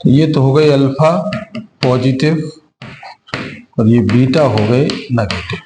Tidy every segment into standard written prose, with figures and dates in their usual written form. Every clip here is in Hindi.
ये तो हो गई अल्फा पॉजिटिव और ये बीटा हो गए नेगेटिव।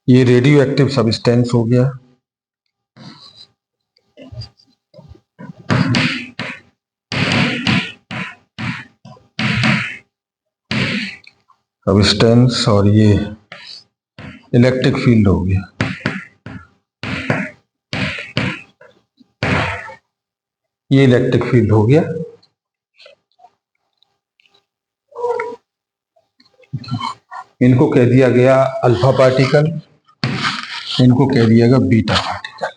ये रेडियो एक्टिव सब्सटेंस हो गया। सब्सटेंस और ये इलेक्ट्रिक फील्ड हो गया। ये इलेक्ट्रिक फील्ड हो गया। इनको कह दिया गया अल्फा पार्टिकल, इनको कह दिया गया beta particle.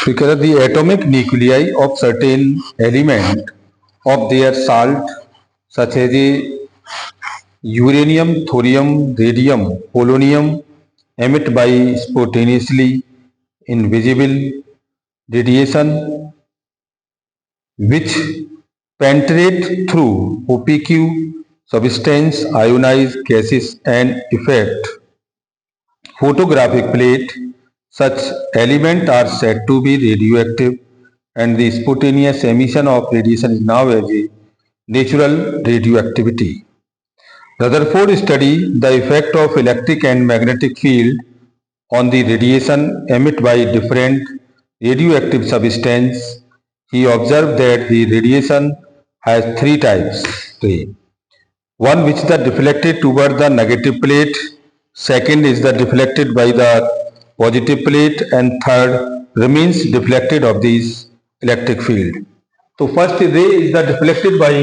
Because the atomic nuclei of certain element of their salt, such as uranium, thorium, radium, polonium, emit by spontaneously invisible radiation which penetrate through opaque substance, ionized gases and effect photographic plate. Such elements are said to be radioactive, and the spontaneous emission of radiation is now as a natural radioactivity. Rutherford studied the effect of electric and magnetic field on the radiation emitted by different radioactive substances. He observed that the radiation has three types. One which is deflected toward the negative plate, second is the deflected by the positive plate, and third remains deflected of this electric field. तो first ray is the deflected by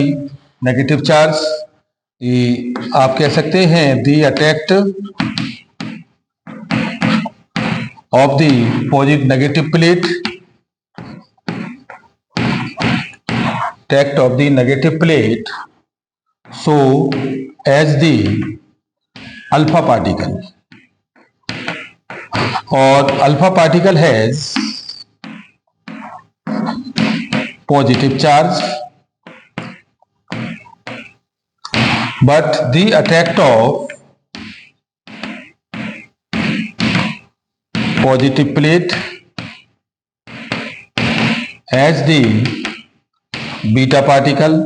negative charge. आप कह सकते हैं the attack of the positive negative plate, attack of the negative plate, so as the alpha particle, और alpha particle has positive charge, but the attack of positive plate as the beta particle,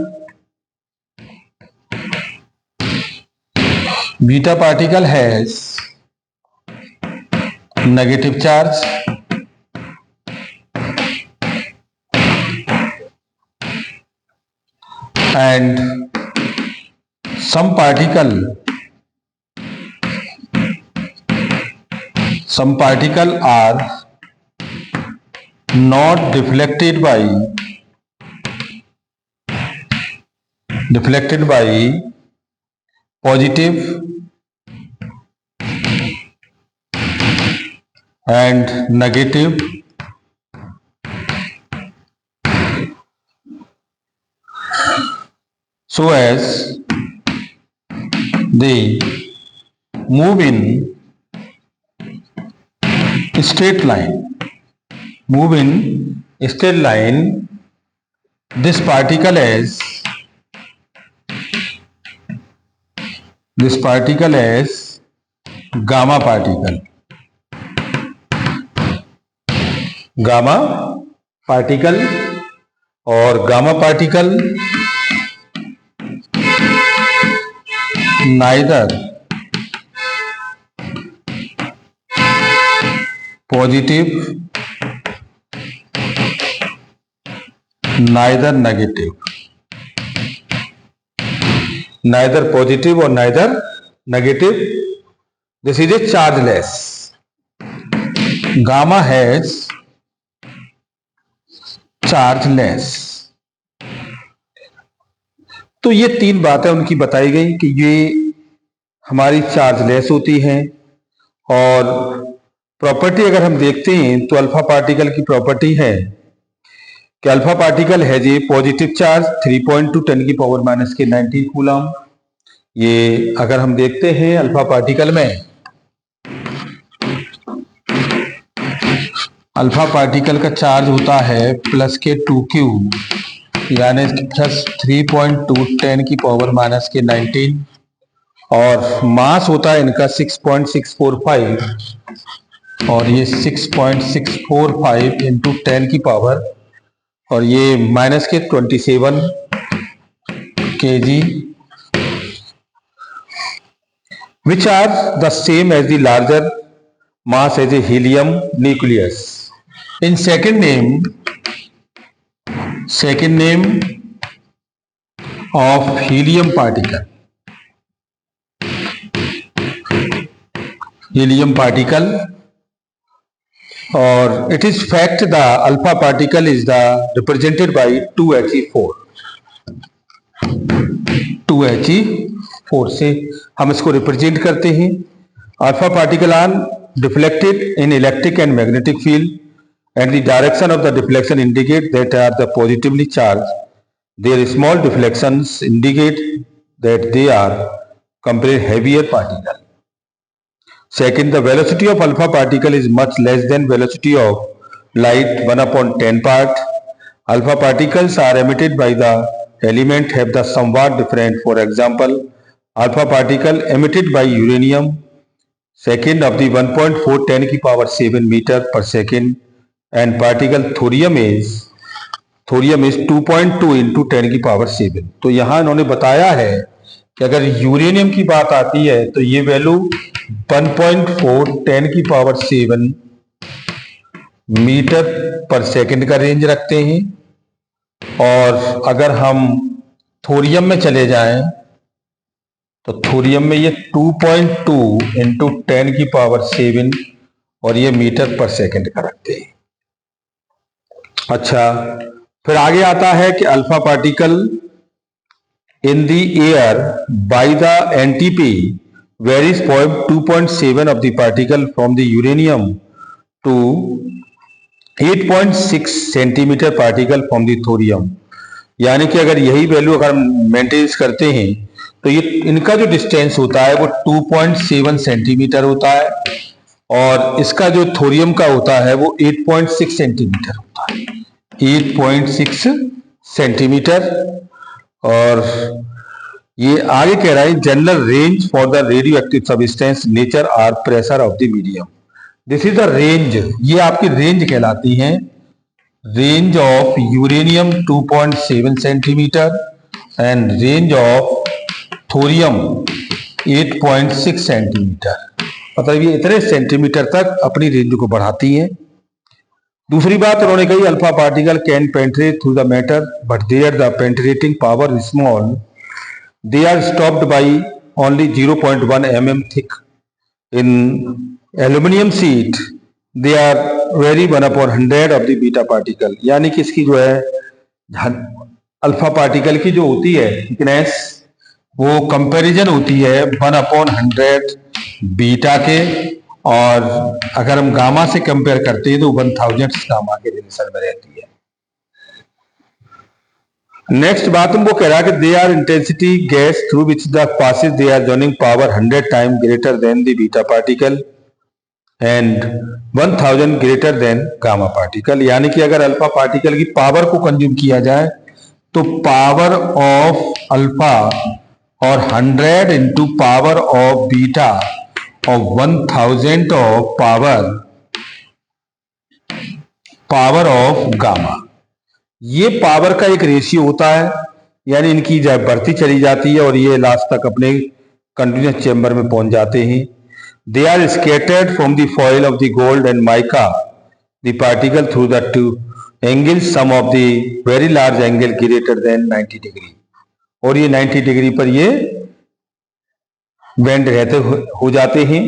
beta particle has negative charge, and some particle some particle are not deflected by positive and negative so as they move in straight line. This particle as gamma particle. और gamma particle neither positive neither negative, neither positive or neither negative. This is a chargeless. Gamma has chargeless. तो ये तीन बातें उनकी बताई गई कि ये हमारी चार्जलेस होती हैं। और प्रॉपर्टी अगर हम देखते हैं तो अल्फा पार्टिकल की प्रॉपर्टी है कि अल्फा पार्टिकल है जी पॉजिटिव चार्ज 3.2 10 की पावर माइनस के 19 कूलम। ये अगर हम देखते हैं अल्फा पार्टिकल में अल्फा पार्टिकल का चार्ज होता है प्लस के 2q यानी प्लस 3.2 10 की पावर माइनस के 19 और मास होता है इनका 6.645 और ये 6.645 इंटू 10 की पावर और ये माइनस के 27 kg which are the same as the larger mass as a helium nucleus. In second name of helium particle or it is fact the alpha particle is the represented by 2He4 से हम इसको रिप्रेजेंट करते हैं। Alpha particle are deflected in electric and magnetic field and the direction of the deflection indicate that are the positively charged. Their small deflections indicate that they are compared heavier particle. Second, the velocity of alpha particle is much less than velocity of light 1/10 part. Alpha particles are emitted by the element have the somewhat different. For example, alpha particle emitted by uranium second of the 1.4 10 की power 7 meter per second. And particle thorium is 2.2 into 10 की पावर 7। तो यहाँ इन्होंने बताया है कि अगर यूरेनियम की बात आती है तो ये वैल्यू 1.4 10 की पावर 7 मीटर पर सेकंड का रेंज रखते हैं। और अगर हम थोरियम में चले जाएं तो थोरियम में ये 2.2 इंटू 10 की पावर 7 और ये मीटर पर सेकंड का रखते हैं। अच्छा, फिर आगे आता है कि alpha particle in the air by the NTP varies 2.7 of the particle from the uranium two 8.6 centimetre particle from the thorium. यानी कि अगर यही वैल्यू अगर हम मेंटेन करते हैं तो ये इनका जो डिस्टेंस होता है वो 2.7 सेंटीमीटर होता है और इसका जो थोरियम का होता है वो 8.6 सेंटीमीटर होता है, 8.6 सेंटीमीटर। और ये आगे कह रहा है general range for the radioactive substance nature are pressure of the medium. This is the range, ये आपकी रेंज कहलाती है। Range of uranium 2.7 centimetre and range of thorium 8.6 centimetre. मतलब ये इतने सेंटीमीटर तक अपनी रेंज को बढ़ाती हैं। दूसरी बात उन्होंने कही alpha particle can penetrate through the matter but their the penetrating power small, they are stopped by only 0.1 mm thick in aluminium sheet they are very 1/100 of the beta particle, यानी कि इसकी जो है अल्फा पार्टिकल की जो होती है थिकनेस वो कंपैरिजन होती है 1/100 बीटा के, और अगर हम गामा से कंपेयर करते हैं तो 1000 गामा के रिलेशन में रहती है। नेक्स्ट बात हमको कह रहा है कि they are intensity gas through which the passes they are ionising power 100 time greater than the beta particle and 1000 greater than gamma particle, यानी कि अगर अल्फा पार्टिकल की पावर को कंज्यूम किया जाए तो पावर ऑफ अल्फा और 100 इंटू पावर ऑफ बीटा और 1000 ऑफ पावर ऑफ गामा, ये पावर का एक रेशियो होता है, यानी इनकी जब बढ़ती चली जाती है और ये लास्ट तक अपने कंटिन्यूस चेंबर में पहुंच जाते हैं। They are scattered from the foil of the gold and mica the particle through the two angles, some of the very large angle greater than 90 degree, और ये 90 डिग्री पर ये बेंड रहते हो जाते हैं।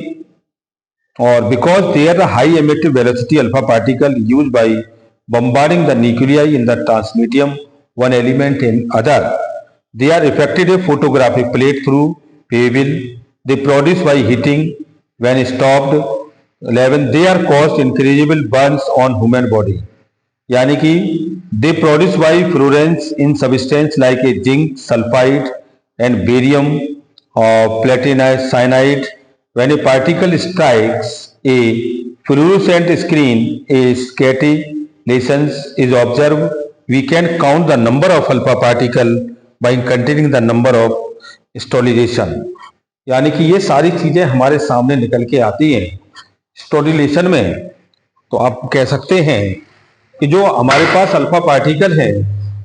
और because they are the high emissive velocity alpha particle use by bombarding the nuclei in the transmedium one element in other, they are affected a photographic plate through bevel, they produce by heating when stopped 11, they are caused incredible burns on human body, यानी कि they produce by fluorescence in substance like a zinc sulfide and barium or platinum cyanide. When a particle strikes a fluorescent screen, a scintillation is observed. We can count the number of alpha particle by counting the number of स्टोलिलेशन, यानी कि ये सारी चीजें हमारे सामने निकल के आती हैं स्टोलिलेशन में। तो आप कह सकते हैं कि जो हमारे पास अल्फा पार्टिकल हैं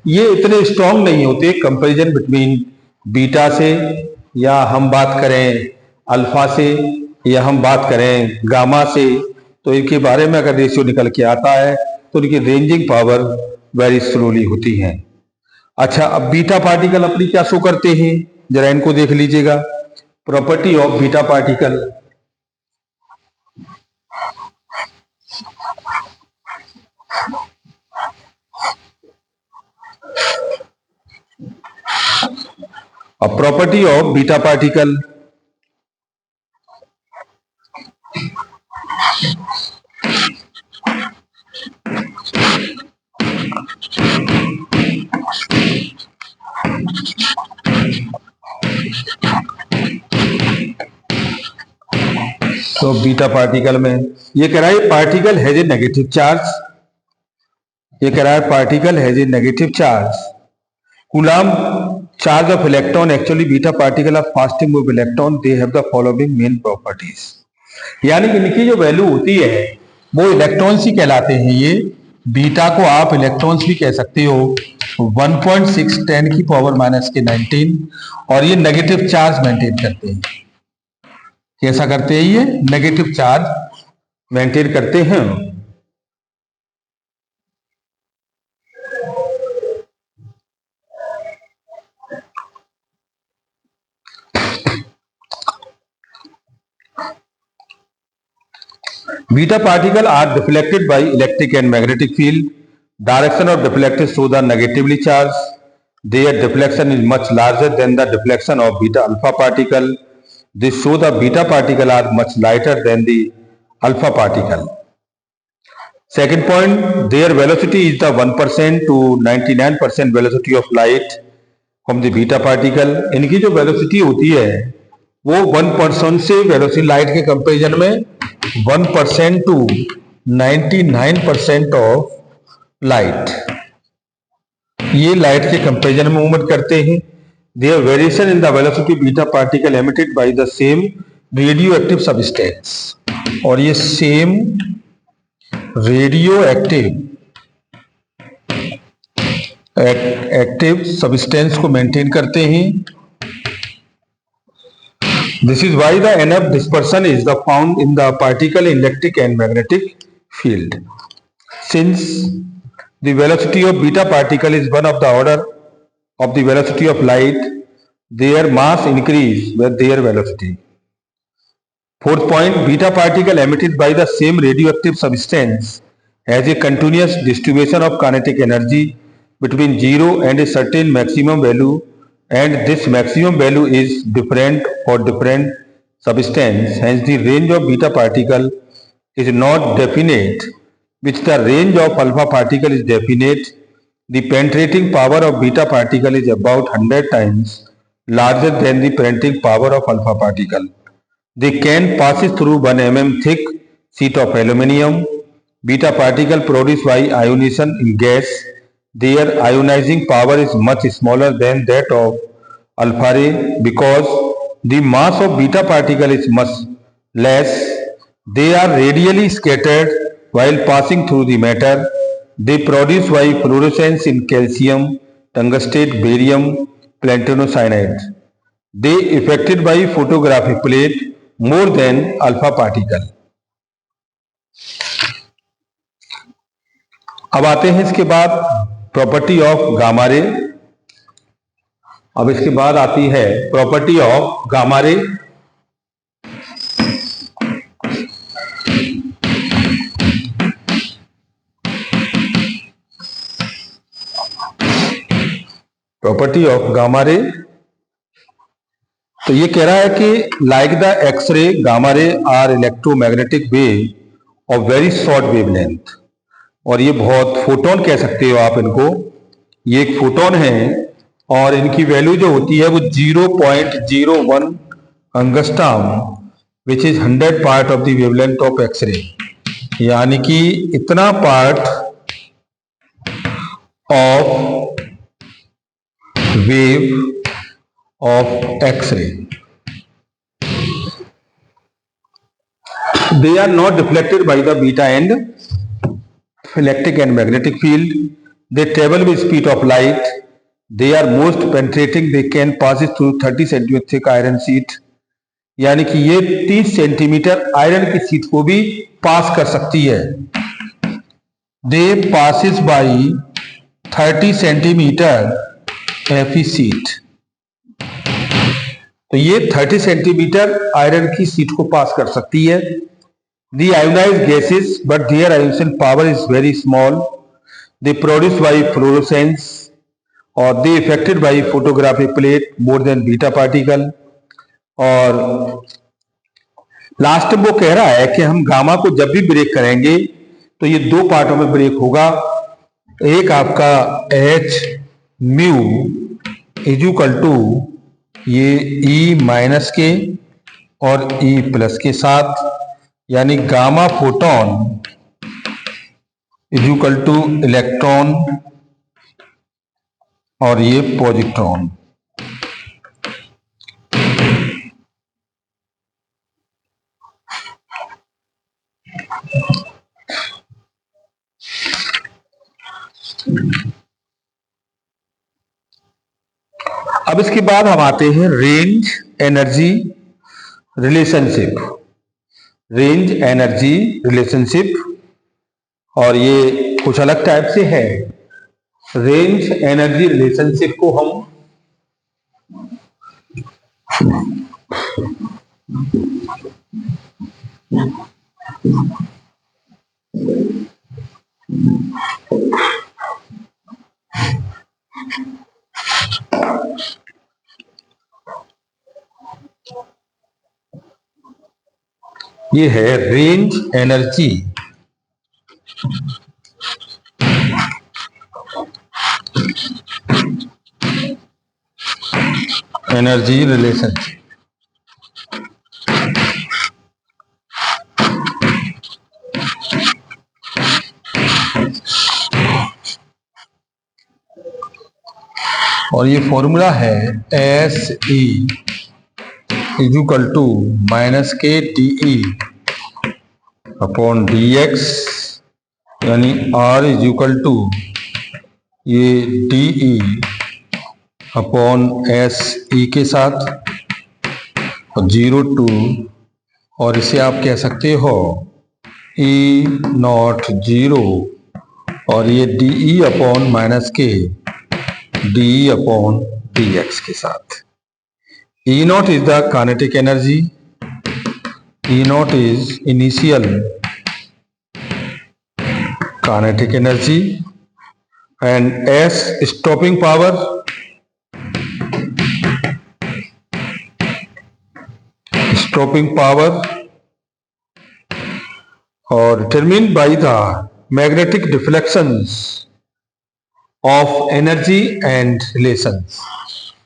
ये इतने स्ट्रांग नहीं होते कंपैरिजन बिटवीन बीटा से, या हम बात करें अल्फा से, या हम बात करें गामा से, तो इनके बारे में अगर रेशियो निकल के आता है तो इनकी रेंजिंग पावर वेरी स्लोली होती है। अच्छा, अब बीटा पार्टिकल अपनी क्या शो करते हैं, जरा इनको देख लीजिएगा। Property of beta particle, a property of beta particle, तो बीटा पार्टिकल में ये कह रहा है particle has a negative charge, ये कह रहा है particle has a negative charge. Coulomb charge of electron, actually beta particle are fast move electron, they have the following main properties, यानी कि इनकी जो वैल्यू होती है वो इलेक्ट्रॉन्स ही कहलाते हैं। ये बीटा को आप इलेक्ट्रॉन्स भी कह सकते हो, 1.6 10 की पावर माइनस के 19, और ये नेगेटिव चार्ज मेंटेन करते हैं। कैसा करते हैं ये? नेगेटिव चार्ज मेंटेन करते हैं। Beta particle are deflected by electric and magnetic field. Direction of deflection show the negatively charged. Their deflection is much larger than the deflection of beta alpha particle. This show the beta particle are much lighter than the alpha particle. Second point, their velocity is the 1% to 99% velocity of light from the beta particle. इनकी जो velocity होती है वो 1% से वेलोसिटी लाइट के कंपेरिजन में 1% टू 99% ऑफ लाइट, ये लाइट के कंपेरिजन में मूवमेंट करते हैं। There variation in the velocity beta particle emitted by the same radioactive substance, और ये सेम रेडियो एक्टिव सब्सटेंस को मेंटेन करते हैं। This is why the enough dispersion is the found in the particle electric and magnetic field. Since the velocity of beta particle is one of the order of the velocity of light, their mass increase with their velocity. Fourth point, beta particle emitted by the same radioactive substance has a continuous distribution of kinetic energy between 0 and a certain maximum value, and this maximum value is different for different substance. Hence the range of beta particle is not definite, which the range of alpha particle is definite. The penetrating power of beta particle is about 100 times larger than the penetrating power of alpha particle. The can passes through 1 mm thick sheet of aluminium. Beta particle produced by ionization in gas. Their ionizing power is much smaller than that of alpha ray because the mass of beta particle is much less. They are radially scattered while passing through the matter. They produce by fluorescence in calcium, tungstate, barium, platinocyanide. They affected by photographic plate more than alpha particle. अब आते हैं इसके बाद प्रॉपर्टी ऑफ गामा रे। अब इसके बाद आती है property of gamma ray. Property of gamma ray, तो ये कह रहा है कि like the X-ray gamma ray are electromagnetic wave of very short wavelength, और ये बहुत फोटोन कह सकते हो आप इनको। ये एक फोटोन है और इनकी वैल्यू जो होती है वो 0.01 angstrom which is 100 part of the wavelength of X-ray, यानी कि इतना part of wave of X-ray. They are not reflected by the beta and electric and magnetic field. They travel with speed of light. They are most penetrating. They can pass through 30 centimeter thick iron sheet. यानी कि ये 30 सेंटीमीटर आयरन की शीट को भी पास कर सकती है। They passes by 30 centimetre Fe sheet. तो ये 30 सेंटीमीटर आयरन की शीट को पास कर सकती है। The ionised gases but their ionisation power is very small. They produce by fluorescence और they effected by photographic plate more than beta particle. और लास्ट में वो कह रहा है कि हम गामा को जब भी ब्रेक करेंगे तो ये दो पार्टों में ब्रेक होगा। एक आपका H mu is equal to ये E माइनस के और E प्लस के साथ, यानी gamma photon is equal to electron और ये पॉजिट्रॉन। अब इसके बाद हम आते हैं range energy relationship. Range energy relationship, और ये कुछ अलग टाइप से है। रेंज एनर्जी रिलेशनशिप को हम ये है रेंज एनर्जी एनर्जी रिलेशनशिप। और ये फॉर्मूला है s e is equal to minus k d e upon d x, यानी आर इज इक्वल टू ये d e upon s e के साथ और 0 और इसे आप कह सकते हो ई नॉट 0 और ये d e upon minus k d e upon d x के साथ। E naught is the kinetic energy E naught is initial kinetic energy and S stopping power. Stopping power or determined by the magnetic deflections of energy and relations.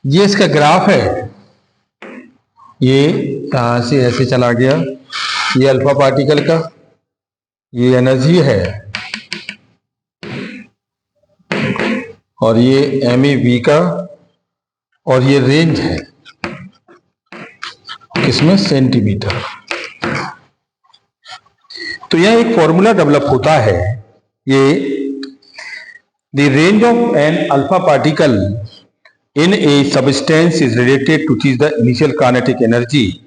ये इसका ग्राफ है, ये यहां से ऐसे चला गया, ये अल्फा पार्टिकल का, ये एनर्जी है और ये MeV का, और ये रेंज है किसमें, सेंटीमीटर। तो यह एक फॉर्मूला डेवलप होता है, ये the range of an alpha particle in a substance is related to the initial kinetic energy.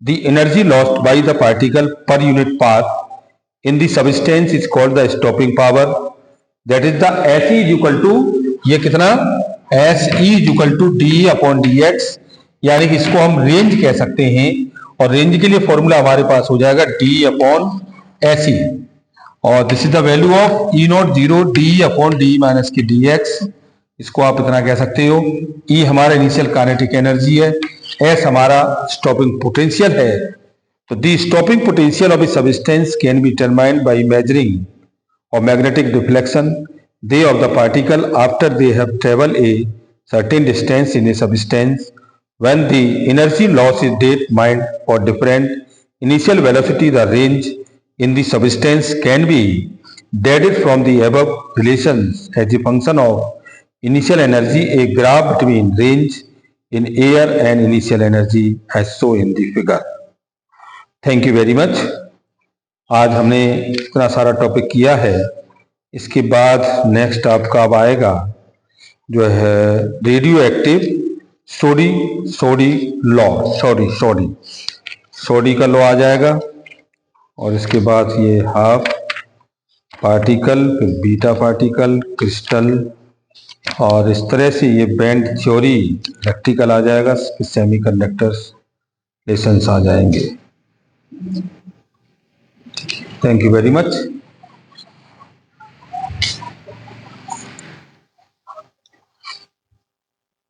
The energy lost by the particle per unit path in the substance is called the stopping power. That is the SE is equal to, ये कितना, SE is equal to d upon dx, यानी कि इसको हम रेंज कह सकते हैं, और रेंज के लिए फॉर्मूला हमारे पास हो जाएगा d अपॉन SE, और this is the value of E not 0 d upon d minus की dx। इसको आप इतना कह सकते हो, E हमारा इनिशियल काइनेटिक एनर्जी है, S हमारा स्टॉपिंग पोटेंशियल है। तो the stopping potential of a substance can be determined by measuring of magnetic deflection they of the particle after they have traveled a certain distance in a substance. When the energy loss is determined for different initial velocity, the range in the substance can be derived from the above relations as a function of initial energy. A graph between range in air and initial energy as shown in the figure. Thank you very much. आज हमने इतना सारा टॉपिक किया है, इसके बाद नेक्स्ट आपका अब आएगा जो है रेडियो एक्टिव सोडी का लॉ आ जाएगा, और इसके बाद ये हाफ पार्टिकल, फिर बीटा पार्टिकल, क्रिस्टल, और इस तरह से ये बैंड थ्योरी इलेक्ट्रिकल आ जाएगा, सेमीकंडक्टर्स लेसन्स आ जाएंगे। Thank you very much.